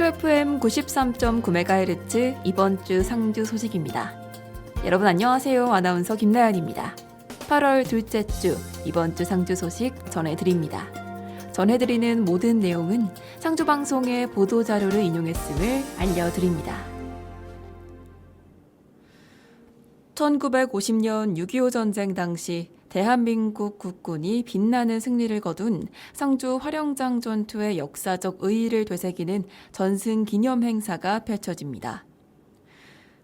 상주 FM 93.9MHz 이번 주 상주 소식입니다. 여러분 안녕하세요. 아나운서 김나연입니다. 8월 둘째 주 이번 주 상주 소식 전해드립니다. 전해드리는 모든 내용은 상주방송의 보도자료를 인용했음을 알려드립니다. 1950년 6.25 전쟁 당시 대한민국 국군이 빛나는 승리를 거둔 상주 화령장 전투의 역사적 의의를 되새기는 전승 기념 행사가 펼쳐집니다.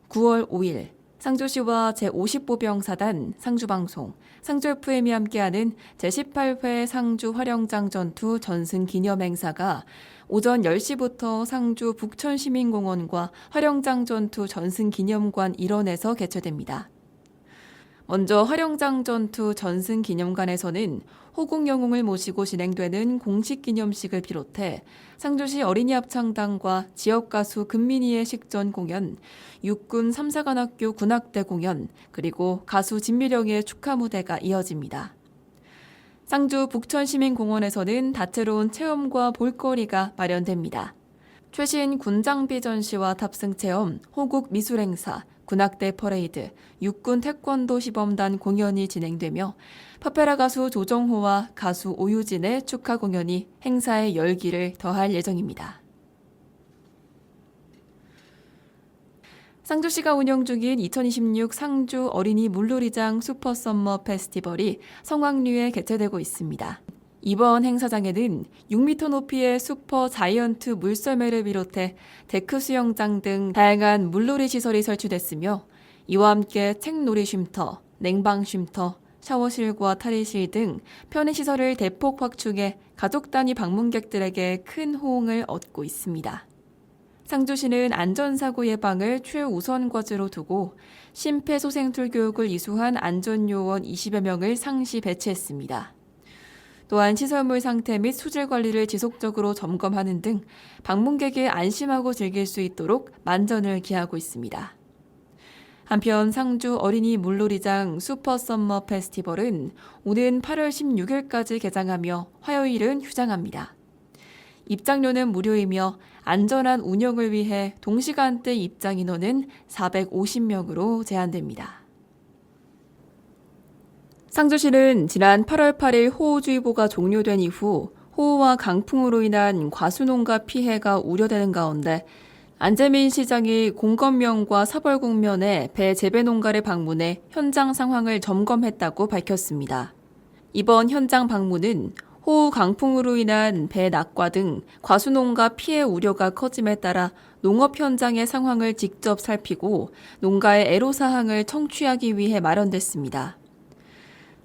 9월 5일 상주시와 제50보병사단 상주방송, 상주 FM이 함께하는 제18회 상주 화령장 전투 전승 기념 행사가 오전 10시부터 상주 북천시민공원과 화령장 전투 전승 기념관 일원에서 개최됩니다. 먼저 화령장 전투 전승 기념관에서는 호국 영웅을 모시고 진행되는 공식 기념식을 비롯해 상주시 어린이 합창단과 지역 가수 금민이의 식전 공연, 육군 3사관학교 군악대 공연, 그리고 가수 진미령의 축하 무대가 이어집니다. 상주 북천시민공원에서는 다채로운 체험과 볼거리가 마련됩니다. 최신 군장비 전시와 탑승 체험, 호국 미술 행사, 군악대 퍼레이드, 육군 태권도 시범단 공연이 진행되며 파페라 가수 조정호와 가수 오유진의 축하 공연이 행사의 열기를 더할 예정입니다. 상주시가 운영 중인 2026 상주 어린이 물놀이장 슈퍼썸머 페스티벌이 성황리에 개최되고 있습니다. 이번 행사장에는 6m 높이의 슈퍼 자이언트 물썰매를 비롯해 데크 수영장 등 다양한 물놀이 시설이 설치됐으며 이와 함께 책놀이 쉼터, 냉방 쉼터, 샤워실과 탈의실 등 편의시설을 대폭 확충해 가족 단위 방문객들에게 큰 호응을 얻고 있습니다. 상주시는 안전사고 예방을 최우선 과제로 두고 심폐소생술 교육을 이수한 안전요원 20여 명을 상시 배치했습니다. 또한 시설물 상태 및 수질 관리를 지속적으로 점검하는 등 방문객이 안심하고 즐길 수 있도록 만전을 기하고 있습니다. 한편 상주 어린이 물놀이장 슈퍼썸머 페스티벌은 오는 8월 16일까지 개장하며 화요일은 휴장합니다. 입장료는 무료이며 안전한 운영을 위해 동시간대 입장 인원은 450명으로 제한됩니다. 상주시는 지난 8월 8일 호우주의보가 종료된 이후 호우와 강풍으로 인한 과수농가 피해가 우려되는 가운데 안재민 시장이 공검면과 사벌국면의 배 재배 농가를 방문해 현장 상황을 점검했다고 밝혔습니다. 이번 현장 방문은 호우 강풍으로 인한 배 낙과 등 과수농가 피해 우려가 커짐에 따라 농업 현장의 상황을 직접 살피고 농가의 애로사항을 청취하기 위해 마련됐습니다.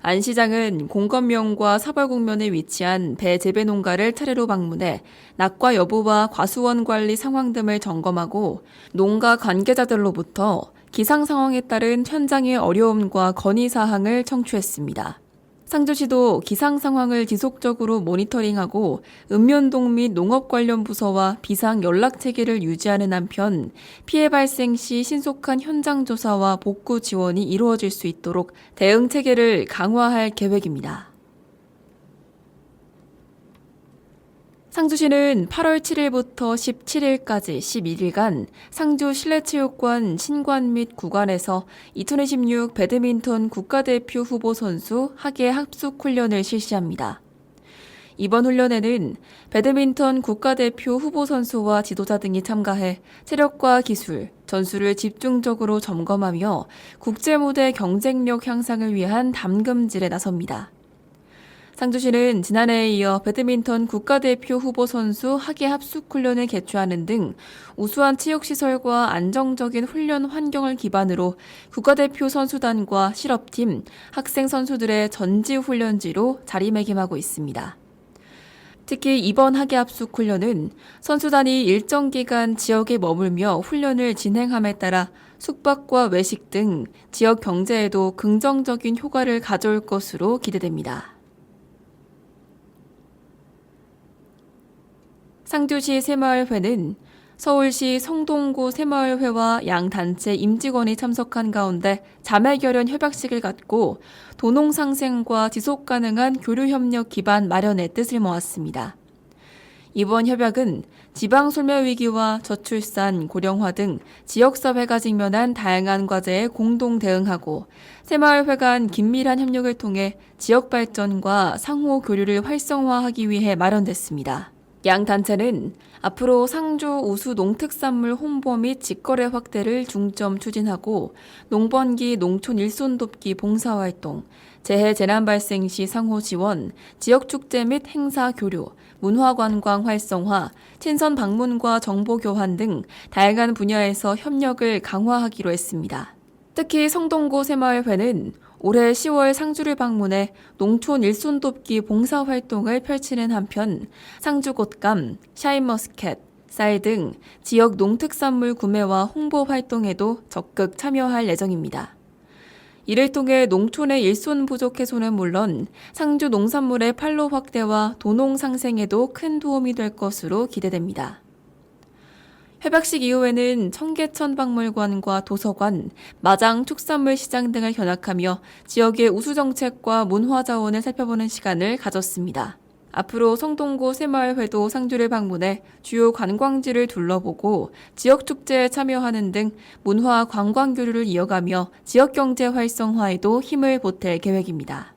안 시장은 공검면과 사벌국면에 위치한 배 재배 농가를 차례로 방문해 낙과 여부와 과수원 관리 상황 등을 점검하고 농가 관계자들로부터 기상 상황에 따른 현장의 어려움과 건의사항을 청취했습니다. 상주시도 기상 상황을 지속적으로 모니터링하고 읍면동 및 농업 관련 부서와 비상 연락 체계를 유지하는 한편 피해 발생 시 신속한 현장 조사와 복구 지원이 이루어질 수 있도록 대응 체계를 강화할 계획입니다. 상주시는 8월 7일부터 17일까지 11일간 상주 실내체육관 신관 및 구관에서 2026 배드민턴 국가대표 후보 선수 학예 합숙 훈련을 실시합니다. 이번 훈련에는 배드민턴 국가대표 후보 선수와 지도자 등이 참가해 체력과 기술, 전술을 집중적으로 점검하며 국제무대 경쟁력 향상을 위한 담금질에 나섭니다. 상주시는 지난해에 이어 배드민턴 국가대표 후보 선수 학예 합숙 훈련을 개최하는 등 우수한 체육시설과 안정적인 훈련 환경을 기반으로 국가대표 선수단과 실업팀, 학생 선수들의 전지훈련지로 자리매김하고 있습니다. 특히 이번 학예 합숙 훈련은 선수단이 일정 기간 지역에 머물며 훈련을 진행함에 따라 숙박과 외식 등 지역 경제에도 긍정적인 효과를 가져올 것으로 기대됩니다. 상주시 새마을회는 서울시 성동구 새마을회와 양 단체 임직원이 참석한 가운데 자매결연 협약식을 갖고 도농상생과 지속가능한 교류협력 기반 마련의 뜻을 모았습니다. 이번 협약은 지방 소멸 위기와 저출산, 고령화 등 지역사회가 직면한 다양한 과제에 공동 대응하고 새마을회 간 긴밀한 협력을 통해 지역 발전과 상호 교류를 활성화하기 위해 마련됐습니다. 양 단체는 앞으로 상주 우수 농특산물 홍보 및 직거래 확대를 중점 추진하고 농번기 농촌 일손 돕기 봉사활동, 재해 재난 발생 시 상호 지원, 지역 축제 및 행사 교류, 문화관광 활성화, 친선 방문과 정보 교환 등 다양한 분야에서 협력을 강화하기로 했습니다. 특히 성동구 새마을회는 올해 10월 상주를 방문해 농촌 일손 돕기 봉사활동을 펼치는 한편 상주 곶감, 샤인머스켓, 쌀 등 지역 농특산물 구매와 홍보 활동에도 적극 참여할 예정입니다. 이를 통해 농촌의 일손 부족 해소는 물론 상주 농산물의 판로 확대와 도농 상생에도 큰 도움이 될 것으로 기대됩니다. 협약식 이후에는 청계천 박물관과 도서관, 마장 축산물 시장 등을 견학하며 지역의 우수 정책과 문화 자원을 살펴보는 시간을 가졌습니다. 앞으로 성동구 새마을회도 상주를 방문해 주요 관광지를 둘러보고 지역 축제에 참여하는 등 문화 관광 교류를 이어가며 지역 경제 활성화에도 힘을 보탤 계획입니다.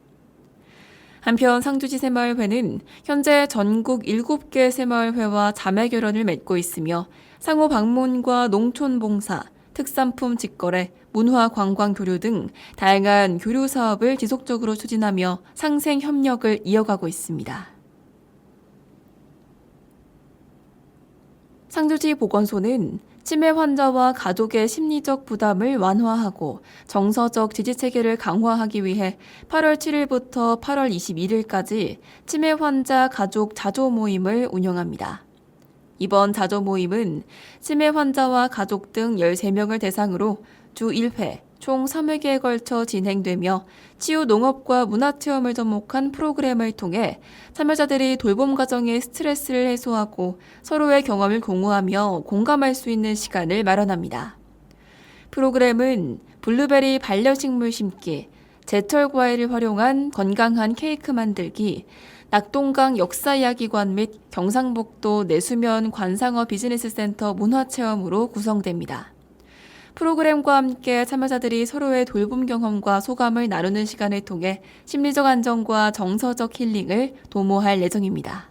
한편 상주시 새마을회는 현재 전국 7개 새마을회와 자매 결연을 맺고 있으며 상호 방문과 농촌 봉사, 특산품 직거래, 문화 관광 교류 등 다양한 교류 사업을 지속적으로 추진하며 상생 협력을 이어가고 있습니다. 상주시 보건소는 치매 환자와 가족의 심리적 부담을 완화하고 정서적 지지체계를 강화하기 위해 8월 7일부터 8월 21일까지 치매 환자 가족 자조 모임을 운영합니다. 이번 자조 모임은 치매 환자와 가족 등 13명을 대상으로 주 1회, 총 3회기에 걸쳐 진행되며 치유 농업과 문화체험을 접목한 프로그램을 통해 참여자들이 돌봄 과정의 스트레스를 해소하고 서로의 경험을 공유하며 공감할 수 있는 시간을 마련합니다. 프로그램은 블루베리 반려식물 심기, 제철 과일을 활용한 건강한 케이크 만들기, 낙동강 역사이야기관 및 경상북도 내수면 관상어 비즈니스센터 문화체험으로 구성됩니다. 프로그램과 함께 참여자들이 서로의 돌봄 경험과 소감을 나누는 시간을 통해 심리적 안정과 정서적 힐링을 도모할 예정입니다.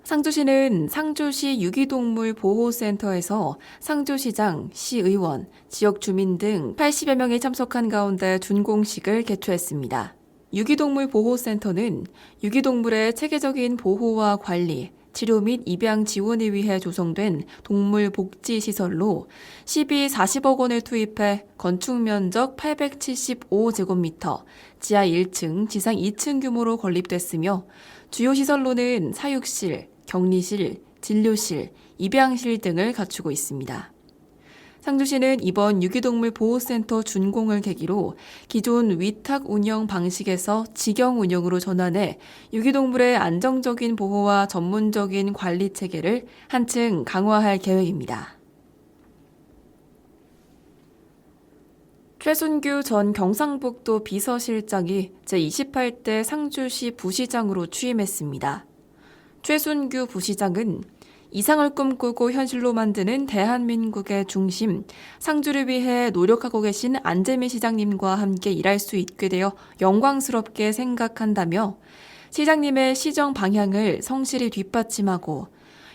상주시는 상주시 유기동물 보호센터에서 상주시장, 시의원, 지역 주민 등 80여 명이 참석한 가운데 준공식을 개최했습니다. 유기동물 보호센터는 유기동물의 체계적인 보호와 관리, 치료 및 입양 지원을 위해 조성된 동물 복지 시설로 40억 원을 투입해 건축 면적 875제곱미터, 지하 1층, 지상 2층 규모로 건립됐으며 주요 시설로는 사육실, 격리실, 진료실, 입양실 등을 갖추고 있습니다. 상주시는 이번 유기동물 보호센터 준공을 계기로 기존 위탁 운영 방식에서 직영 운영으로 전환해 유기동물의 안정적인 보호와 전문적인 관리 체계를 한층 강화할 계획입니다. 최순규 전 경상북도 비서실장이 제28대 상주시 부시장으로 취임했습니다. 최순규 부시장은 이상을 꿈꾸고 현실로 만드는 대한민국의 중심, 상주를 위해 노력하고 계신 안재미 시장님과 함께 일할 수 있게 되어 영광스럽게 생각한다며 시장님의 시정 방향을 성실히 뒷받침하고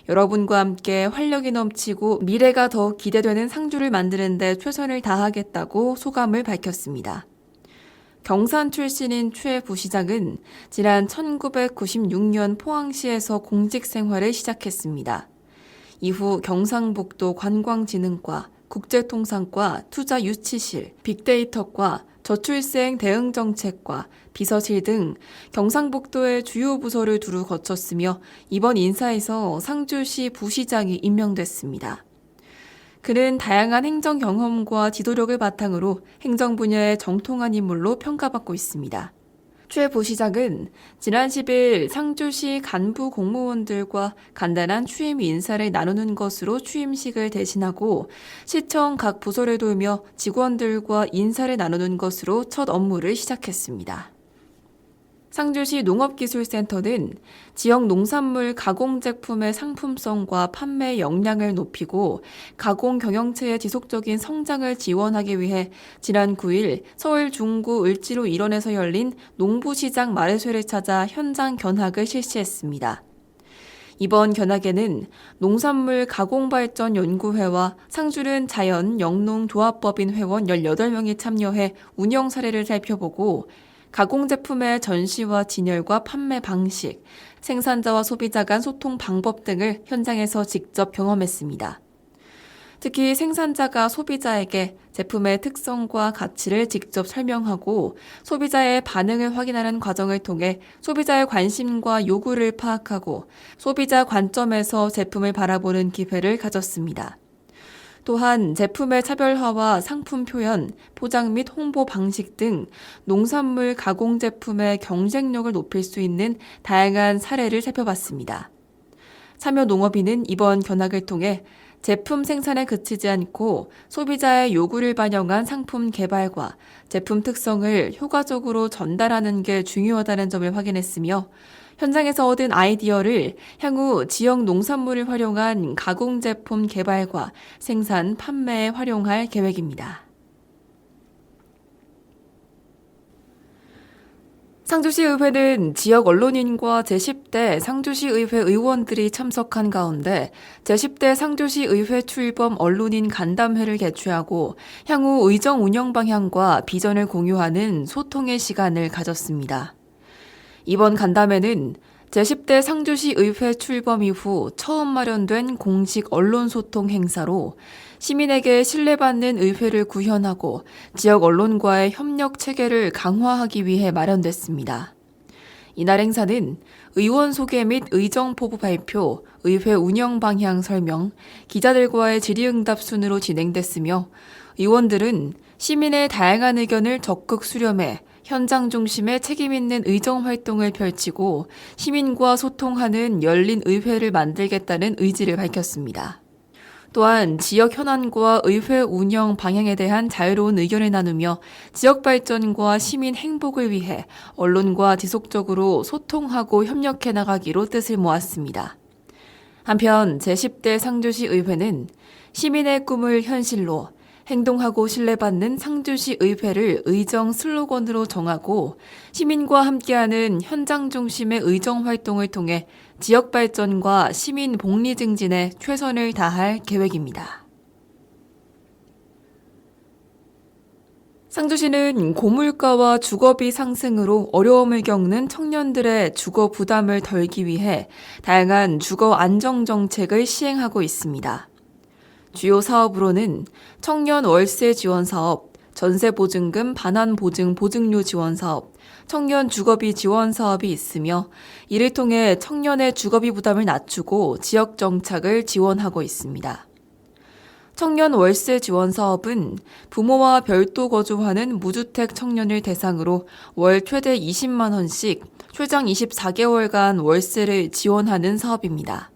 여러분과 함께 활력이 넘치고 미래가 더 기대되는 상주를 만드는 데 최선을 다하겠다고 소감을 밝혔습니다. 경산 출신인 최 부시장은 지난 1996년 포항시에서 공직 생활을 시작했습니다. 이후 경상북도 관광진흥과, 국제통상과, 투자유치실, 빅데이터과, 저출생 대응정책과, 비서실 등 경상북도의 주요 부서를 두루 거쳤으며 이번 인사에서 상주시 부시장이 임명됐습니다. 그는 다양한 행정 경험과 지도력을 바탕으로 행정 분야의 정통한 인물로 평가받고 있습니다. 최 부시장은 지난 10일 상주시 간부 공무원들과 간단한 취임 인사를 나누는 것으로 취임식을 대신하고 시청 각 부서를 돌며 직원들과 인사를 나누는 것으로 첫 업무를 시작했습니다. 상주시 농업기술센터는 지역 농산물 가공 제품의 상품성과 판매 역량을 높이고 가공 경영체의 지속적인 성장을 지원하기 위해 지난 9일 서울 중구 을지로 일원에서 열린 농부시장 마레쇠를 찾아 현장 견학을 실시했습니다. 이번 견학에는 농산물 가공발전연구회와 상주른 자연 영농조합법인 회원 18명이 참여해 운영 사례를 살펴보고 가공제품의 전시와 진열과 판매 방식, 생산자와 소비자 간 소통 방법 등을 현장에서 직접 경험했습니다. 특히 생산자가 소비자에게 제품의 특성과 가치를 직접 설명하고 소비자의 반응을 확인하는 과정을 통해 소비자의 관심과 요구를 파악하고 소비자 관점에서 제품을 바라보는 기회를 가졌습니다. 또한 제품의 차별화와 상품 표현, 포장 및 홍보 방식 등 농산물 가공 제품의 경쟁력을 높일 수 있는 다양한 사례를 살펴봤습니다. 참여농업인은 이번 견학을 통해 제품 생산에 그치지 않고 소비자의 요구를 반영한 상품 개발과 제품 특성을 효과적으로 전달하는 게 중요하다는 점을 확인했으며 현장에서 얻은 아이디어를 향후 지역 농산물을 활용한 가공 제품 개발과 생산, 판매에 활용할 계획입니다. 상주시의회는 지역 언론인과 제10대 상주시의회 의원들이 참석한 가운데 제10대 상주시의회 출범 언론인 간담회를 개최하고 향후 의정 운영 방향과 비전을 공유하는 소통의 시간을 가졌습니다. 이번 간담회는 제10대 상주시의회 출범 이후 처음 마련된 공식 언론소통 행사로 시민에게 신뢰받는 의회를 구현하고 지역 언론과의 협력 체계를 강화하기 위해 마련됐습니다. 이날 행사는 의원 소개 및 의정포부 발표, 의회 운영 방향 설명, 기자들과의 질의응답 순으로 진행됐으며 의원들은 시민의 다양한 의견을 적극 수렴해 현장 중심의 책임 있는 의정 활동을 펼치고 시민과 소통하는 열린 의회를 만들겠다는 의지를 밝혔습니다. 또한 지역 현안과 의회 운영 방향에 대한 자유로운 의견을 나누며 지역 발전과 시민 행복을 위해 언론과 지속적으로 소통하고 협력해 나가기로 뜻을 모았습니다. 한편 제10대 상주시 의회는 시민의 꿈을 현실로 행동하고 신뢰받는 상주시 의회를 의정 슬로건으로 정하고 시민과 함께하는 현장 중심의 의정 활동을 통해 지역 발전과 시민 복리 증진에 최선을 다할 계획입니다. 상주시는 고물가와 주거비 상승으로 어려움을 겪는 청년들의 주거 부담을 덜기 위해 다양한 주거 안정 정책을 시행하고 있습니다. 주요 사업으로는 청년 월세 지원 사업, 전세 보증금 반환 보증 보증료 지원 사업, 청년 주거비 지원 사업이 있으며 이를 통해 청년의 주거비 부담을 낮추고 지역 정착을 지원하고 있습니다. 청년 월세 지원 사업은 부모와 별도 거주하는 무주택 청년을 대상으로 월 최대 20만 원씩 최장 24개월간 월세를 지원하는 사업입니다.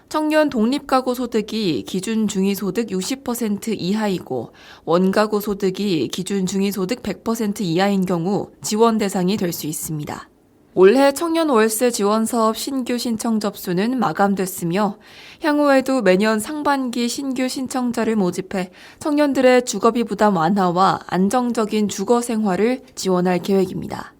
청년 독립가구 소득이 기준 중위소득 60% 이하이고 원가구 소득이 기준 중위소득 100% 이하인 경우 지원 대상이 될 수 있습니다. 올해 청년 월세 지원 사업 신규 신청 접수는 마감됐으며 향후에도 매년 상반기 신규 신청자를 모집해 청년들의 주거비 부담 완화와 안정적인 주거 생활을 지원할 계획입니다.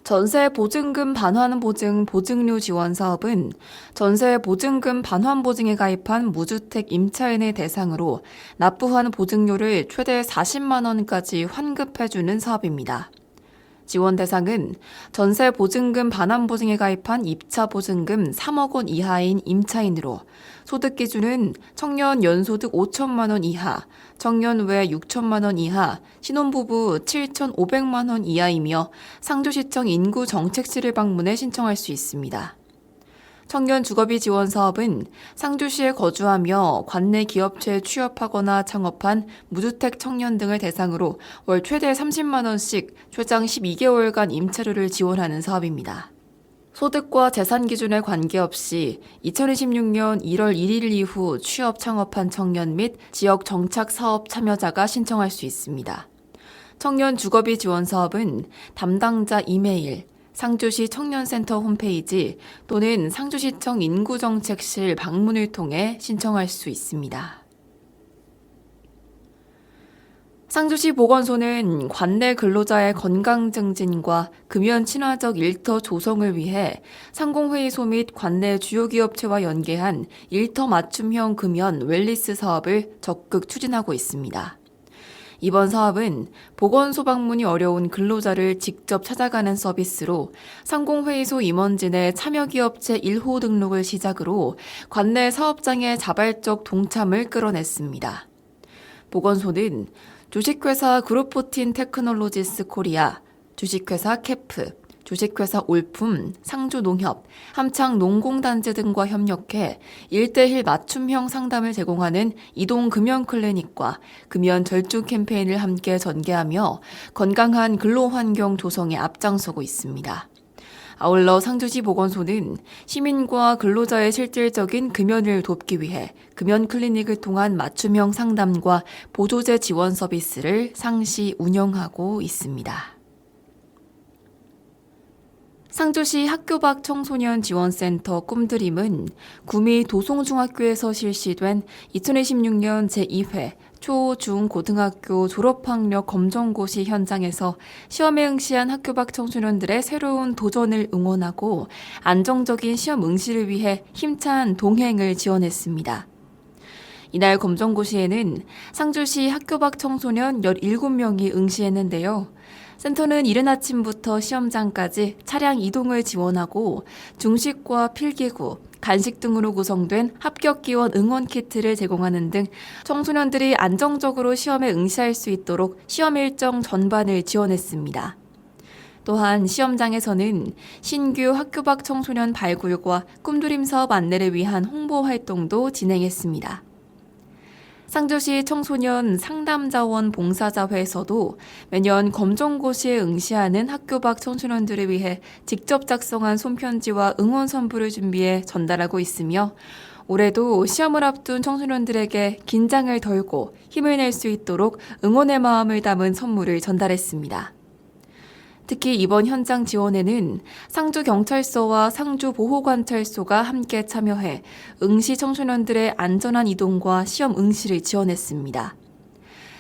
전세 보증금 반환 보증 보증료 지원 사업은 전세 보증금 반환 보증에 가입한 무주택 임차인을 대상으로 납부한 보증료를 최대 40만 원까지 환급해주는 사업입니다. 지원 대상은 전세 보증금 반환 보증에 가입한 입차 보증금 3억 원 이하인 임차인으로 소득 기준은 청년 연소득 5천만 원 이하, 청년 외 6천만 원 이하, 신혼부부 7,500만 원 이하이며 상주시청 인구정책실을 방문해 신청할 수 있습니다. 청년 주거비 지원 사업은 상주시에 거주하며 관내 기업체에 취업하거나 창업한 무주택 청년 등을 대상으로 월 최대 30만 원씩 최장 12개월간 임차료를 지원하는 사업입니다. 소득과 재산 기준에 관계없이 2026년 1월 1일 이후 취업 창업한 청년 및 지역 정착 사업 참여자가 신청할 수 있습니다. 청년 주거비 지원 사업은 담당자 이메일, 상주시 청년센터 홈페이지 또는 상주시청 인구정책실 방문을 통해 신청할 수 있습니다. 상주시 보건소는 관내 근로자의 건강 증진과 금연 친화적 일터 조성을 위해 상공회의소 및 관내 주요 기업체와 연계한 일터 맞춤형 금연 웰니스 사업을 적극 추진하고 있습니다. 이번 사업은 보건소 방문이 어려운 근로자를 직접 찾아가는 서비스로 상공회의소 임원진의 참여기업체 1호 등록을 시작으로 관내 사업장의 자발적 동참을 끌어냈습니다. 보건소는 주식회사 그룹포틴 테크놀로지스 코리아, 주식회사 캐프, 주식회사 올품, 상주농협, 함창농공단지 등과 협력해 1:1 맞춤형 상담을 제공하는 이동금연클리닉과 금연 절주 캠페인을 함께 전개하며 건강한 근로환경 조성에 앞장서고 있습니다. 아울러 상주시 보건소는 시민과 근로자의 실질적인 금연을 돕기 위해 금연 클리닉을 통한 맞춤형 상담과 보조제 지원 서비스를 상시 운영하고 있습니다. 상주시 학교 밖 청소년 지원센터 꿈드림은 구미 도송중학교에서 실시된 2026년 제2회 초, 중, 고등학교 졸업학력 검정고시 현장에서 시험에 응시한 학교 밖 청소년들의 새로운 도전을 응원하고 안정적인 시험 응시를 위해 힘찬 동행을 지원했습니다. 이날 검정고시에는 상주시 학교 밖 청소년 17명이 응시했는데요. 센터는 이른 아침부터 시험장까지 차량 이동을 지원하고 중식과 필기구, 간식 등으로 구성된 합격 기원 응원 키트를 제공하는 등 청소년들이 안정적으로 시험에 응시할 수 있도록 시험 일정 전반을 지원했습니다. 또한 시험장에서는 신규 학교 밖 청소년 발굴과 꿈드림 사업 안내를 위한 홍보 활동도 진행했습니다. 상주시 청소년 상담자원 봉사자회에서도 매년 검정고시에 응시하는 학교 밖 청소년들을 위해 직접 작성한 손편지와 응원 선물을 준비해 전달하고 있으며 올해도 시험을 앞둔 청소년들에게 긴장을 덜고 힘을 낼 수 있도록 응원의 마음을 담은 선물을 전달했습니다. 특히 이번 현장 지원에는 상주경찰서와 상주보호관찰소가 함께 참여해 응시 청소년들의 안전한 이동과 시험 응시를 지원했습니다.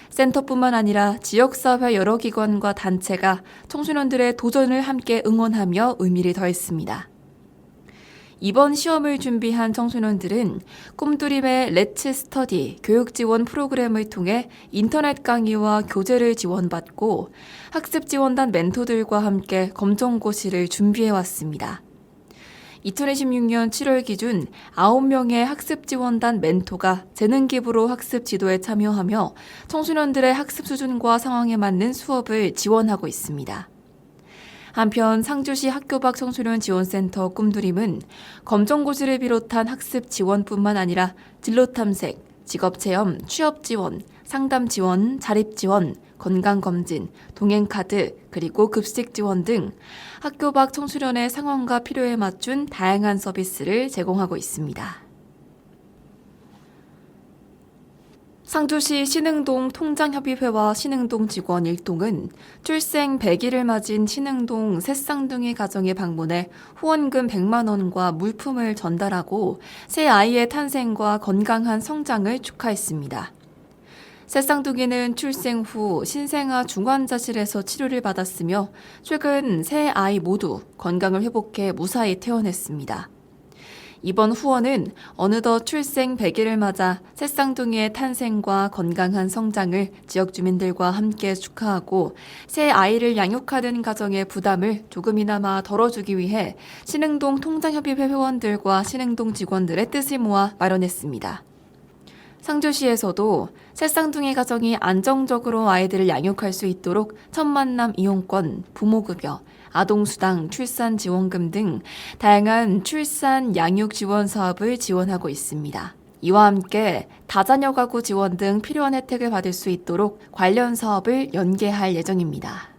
센터뿐만 아니라 지역사회 여러 기관과 단체가 청소년들의 도전을 함께 응원하며 의미를 더했습니다. 이번 시험을 준비한 청소년들은 꿈드림의 렛츠 스터디 교육 지원 프로그램을 통해 인터넷 강의와 교재를 지원받고 학습 지원단 멘토들과 함께 검정고시를 준비해왔습니다. 2026년 7월 기준 9명의 학습 지원단 멘토가 재능 기부로 학습 지도에 참여하며 청소년들의 학습 수준과 상황에 맞는 수업을 지원하고 있습니다. 한편 상주시 학교 밖 청소년 지원센터 꿈드림은 검정고시를 비롯한 학습 지원뿐만 아니라 진로 탐색, 직업 체험, 취업 지원, 상담 지원, 자립 지원, 건강 검진, 동행 카드, 그리고 급식 지원 등 학교 밖 청소년의 상황과 필요에 맞춘 다양한 서비스를 제공하고 있습니다. 상주시 신흥동 통장협의회와 신흥동 직원 1동은 출생 100일을 맞은 신흥동 새 쌍둥이 가정에 방문해 후원금 100만 원과 물품을 전달하고 새 아이의 탄생과 건강한 성장을 축하했습니다. 새 쌍둥이는 출생 후 신생아 중환자실에서 치료를 받았으며 최근 새 아이 모두 건강을 회복해 무사히 퇴원했습니다. 이번 후원은 어느덧 출생 100일을 맞아 새 쌍둥이의 탄생과 건강한 성장을 지역 주민들과 함께 축하하고 새 아이를 양육하는 가정의 부담을 조금이나마 덜어주기 위해 신흥동 통장협의회 회원들과 신흥동 직원들의 뜻을 모아 마련했습니다. 상주시에서도 새 쌍둥이 가정이 안정적으로 아이들을 양육할 수 있도록 첫 만남 이용권, 부모급여, 아동수당, 출산지원금 등 다양한 출산 양육 지원 사업을 지원하고 있습니다. 이와 함께 다자녀 가구 지원 등 필요한 혜택을 받을 수 있도록 관련 사업을 연계할 예정입니다.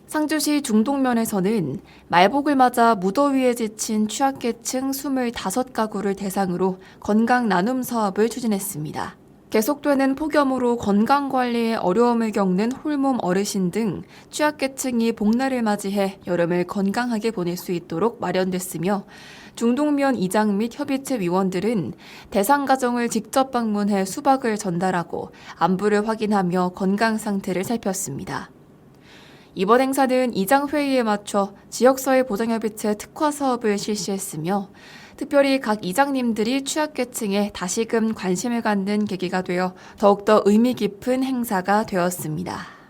상주시 중동면에서는 말복을 맞아 무더위에 지친 취약계층 25가구를 대상으로 건강 나눔 사업을 추진했습니다. 계속되는 폭염으로 건강관리에 어려움을 겪는 홀몸 어르신 등 취약계층이 복날을 맞이해 여름을 건강하게 보낼 수 있도록 마련됐으며 중동면 이장 및 협의체 위원들은 대상 가정을 직접 방문해 수박을 전달하고 안부를 확인하며 건강 상태를 살폈습니다. 이번 행사는 이장회의에 맞춰 지역사회 보장협의체 특화 사업을 실시했으며 특별히 각 이장님들이 취약계층에 다시금 관심을 갖는 계기가 되어 더욱더 의미 깊은 행사가 되었습니다.